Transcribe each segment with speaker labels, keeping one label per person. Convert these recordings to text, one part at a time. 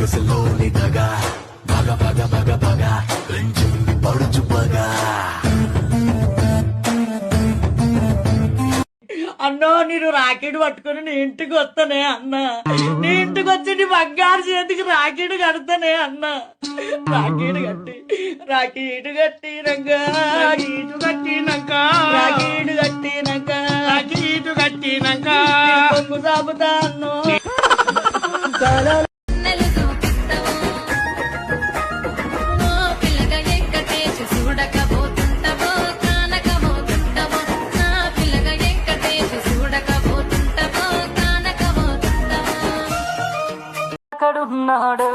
Speaker 1: సొగసులోని దగా బగ బగ బగ బగ పెంచుంది పడుచు పగా.
Speaker 2: అన్నో నేను రాకెట్ పట్టుకుని నీ ఇంటికి వస్తానే అన్న. నీ ఇంటికి వచ్చి నీ బంగారు చేతికి రాకెట్ కడతానే అన్న. రాకెట్ కట్టినాక కొంగు సాపుతా అన్నో. ఎక్కడున్నాడు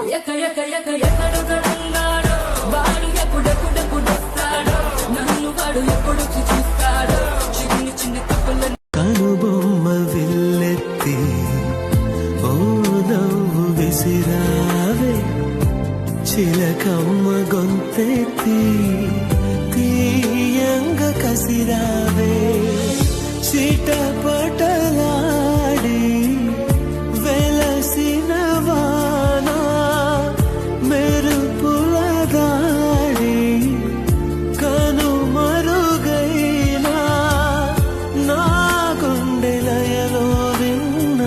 Speaker 2: ఎక్కడున్నాడు వాడు ఎప్పుడెప్పుడెప్పుడొస్తాడు నన్ను వాడు ఎప్పుడు చూస్తాడు చిన్ని చిన్ని తప్పుల
Speaker 1: కనుబొమ్మ విల్లెత్తి ఓ నవ్వు విసిరావే చిలకమ్మ గొంతెత్తి తీయంగ కసిరావే చిటపటలాడి వెలసిన వానా మెరుపుల దాడి కను మరుగైనా నా గుండెలయలో విన్న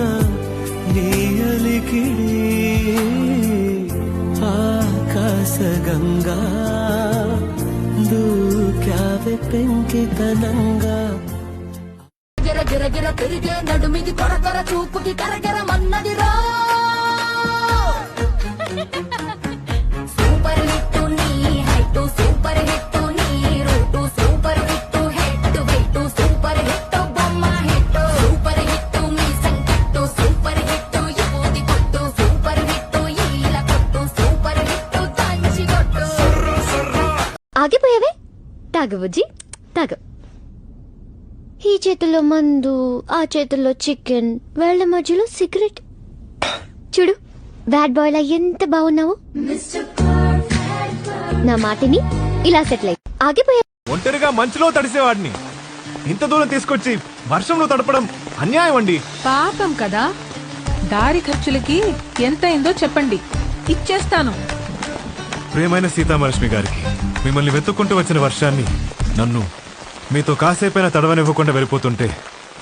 Speaker 1: నీ అలికిడి ఆకాశగంగా దూకావె పెంకితనంగా.
Speaker 3: గిర గిర గిర తిరిగే నడుమిది కొర కొర చూపుకి కరగర మన్నదిరా. సూపర్ హిట్ నీ హైట్ సూపర్ హిట్ నీ route super hit head weight super hit బొమ్మ హిట్ సూపర్ హిట్ నీ సంకట్టు సూపర్ హిట్ యువతి కొట్టు సూపర్ హిట్ ఈల కొట్టు సూపర్ హిట్ దంచి కొట్టు.
Speaker 4: ఆగిపోయావే తాగు బుజ్జి తాగు. ఈ చేతుల్లో మందు ఆ చేతుల్లో చికెన్ వేళ్ల మధ్యలో సిగరెట్. చూడు బ్యాడ్ బాయ్ లా ఎంత బాగున్నావు. నా మాటని ఇలా సెటిల్ అయ్యి ఆగిపోయా.
Speaker 5: ఒంటరిగా మంచులో తడిసేవాడిని ఇంత దూరం తీసుకొచ్చి వర్షంలో తడపడం అన్యాయం అండి.
Speaker 6: పాపం కదా. దారి ఖర్చులకి ఎంతైందో చెప్పండి, ఇచ్చేస్తాను.
Speaker 5: ప్రియమైన సీతామహాలక్ష్మి గారికి మిమ్మల్ని వెతుక్కుంటూ వచ్చిన వర్షాన్ని నన్ను మీతో కాసేపైనా తడవనివ్వకుండా వెళ్ళిపోతుంటే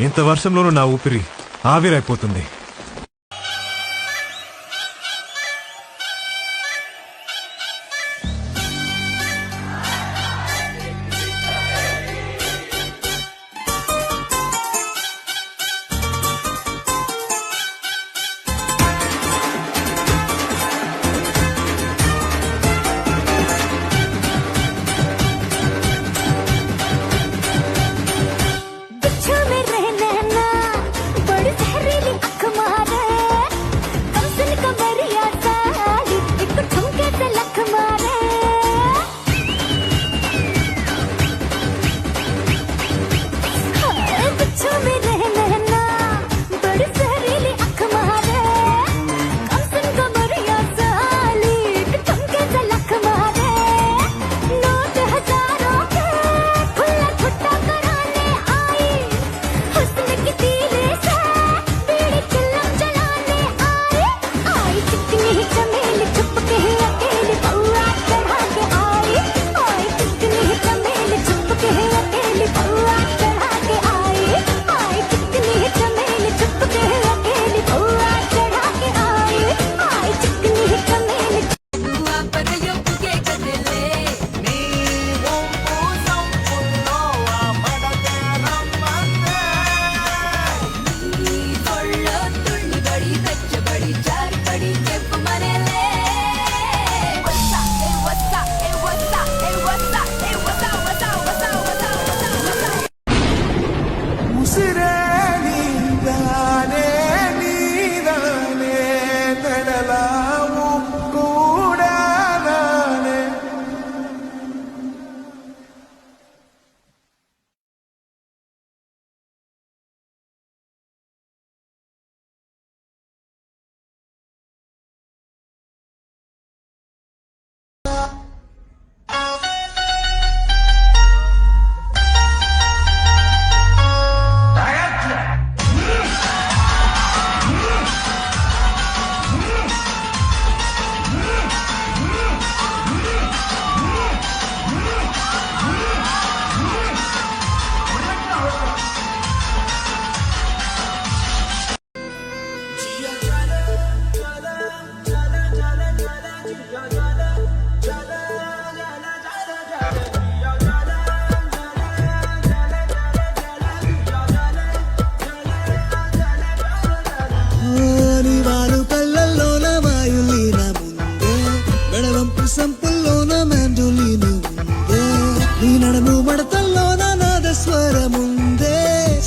Speaker 5: ఇంత వర్షంలోనూ నా ఊపిరి ఆవిరైపోతుంది.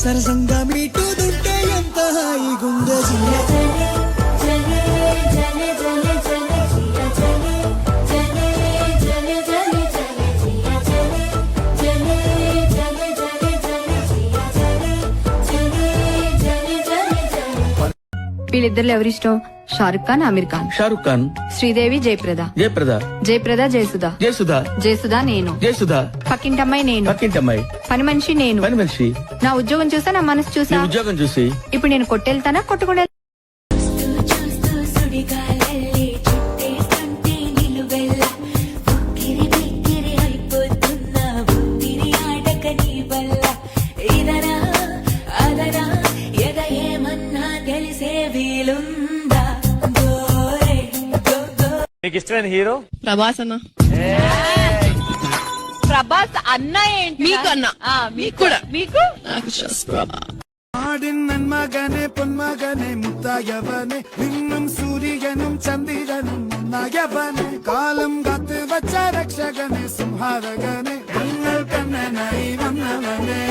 Speaker 1: సరసంగా మీటూదుంటే ఎంత హాయిగుందో జియా
Speaker 7: వీళ్ళిద్దరు ఎవరిష్టం? షారుఖ్ ఖాన్, ఆమిర్ ఖాన్.
Speaker 1: షారుఖ్ ఖాన్,
Speaker 7: శ్రీదేవి, జయప్రద. జయప్రద, జయసుధ. జయసుధ నేను. పక్కింటమ్మాయి నేను. పని మనిషి నేను. నా ఉద్యోగం చూసా, నా మనసు చూసా. ఇప్పుడు నేను కొట్టెళ్తానా, కొట్టుకుంటా?
Speaker 8: నీకు ఇష్టమైన హీరో?
Speaker 6: ప్రభాస్ అన్న.
Speaker 2: ప్రభాస్ అన్న ఏంటి?
Speaker 6: మీకు అన్న.
Speaker 2: మీకు కూడా. మీకు
Speaker 1: ആടിന്നൻ മകനെ പൊന്മകനെ മുത്തായവനെ നിന്നും സൂര്യനും ചന്ദ്രനും ഒന്നായവനെ കാലം കാത്ത് വച്ച രക്ഷകനെ സംഹാരകനെ ഞങ്ങൾ കണ്ണനായി വന്നവനെ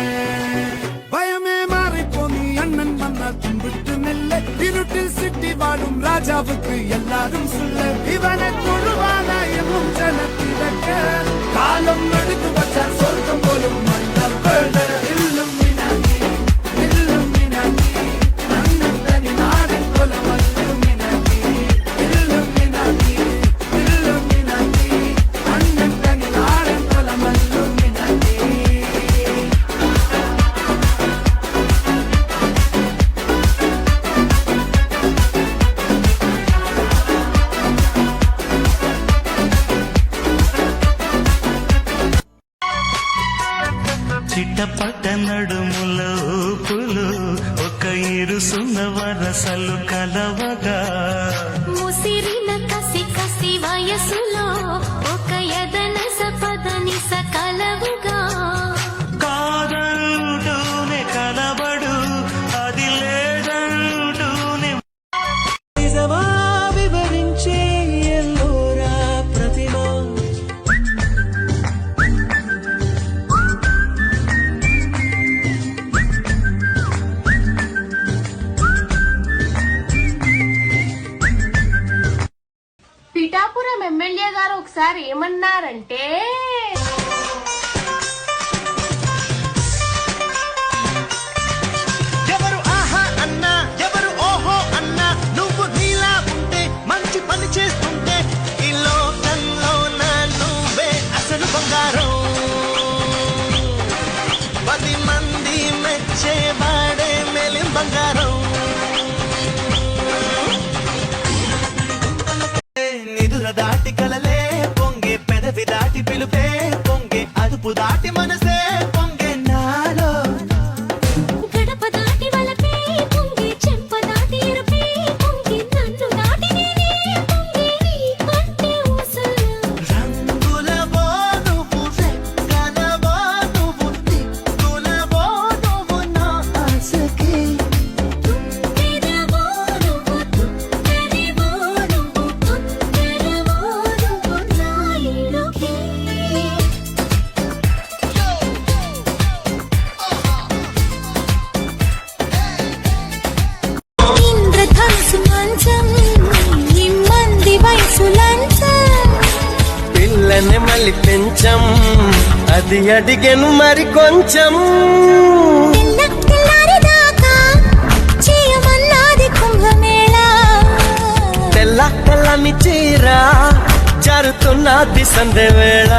Speaker 1: ഭയമേ മാറിപ്പോ നീ അണ്ണൻ വന്ന തുമ്പിട്ടുന്നില്ല ഇരുട്ടിൽ സിറ്റി വാടും രാജാവുക്ക് എല്ലാരും സുള്ള ഇവനെ തൊഴുവാനായും ജനത്തിരക്ക് കാലം എടുത്തു വച്ച സ്വർഗം പോലും చిట్టపట్ట నడుముల ఊపులు ఒక ఇరుసున్న వరసలు కలవగా
Speaker 3: ముసిరిన కసి కసి వయసులో ఒక యదన సపదని సకలవుగా
Speaker 1: కాదంటూనే కలబడు అది లేదంటూనే నిజమా వివరించే ఎల్లోరా ప్రతిమ
Speaker 9: పిఠాపురం ఎమ్మెల్యే గారు ఒకసారి ఏమన్నారంటే,
Speaker 1: ఎవరు ఆహా అన్నా ఎవరు ఓహో అన్నా నువ్వు నీలా ఉంటే మంచి పని చేస్తుంటే ఈ లోకంలో నువ్వే అసలు బంగారం 10 మంది మెచ్చేవాడే మేలిం బంగారం నిదుర దాటి కలలే పొంగే పెదవి దాటి పిలుపే పొంగే అదుపు దాటి మనసే పొంగే నాలో
Speaker 3: గడప దాటి వలపే పొంగి చెంప దాటి ఎరుపే పొంగి నన్ను దాటి నేనే పొంగి నీ కంటే ఊసలు
Speaker 1: రంగులవో నువ్వు రెక్కలవో నువ్వు దిక్కులవో నువ్వు నా ఆశకి
Speaker 3: తుమ్మెదవో నువ్వు తుమ్మెదవో నువ్వు తొందరవో నువ్వు నా ఇడుకే ఇంద్రధనుసు మంచం నిమ్మంది వయసు లంచం
Speaker 1: పిల్లని మళ్ళీ పెంచం అది అడిగెను మరి కొంచెం
Speaker 3: తెల్లారిదాకా చేయమన్నది కుంభమేళ
Speaker 1: తెల్లని చీర జారుతున్నది సందె వేళ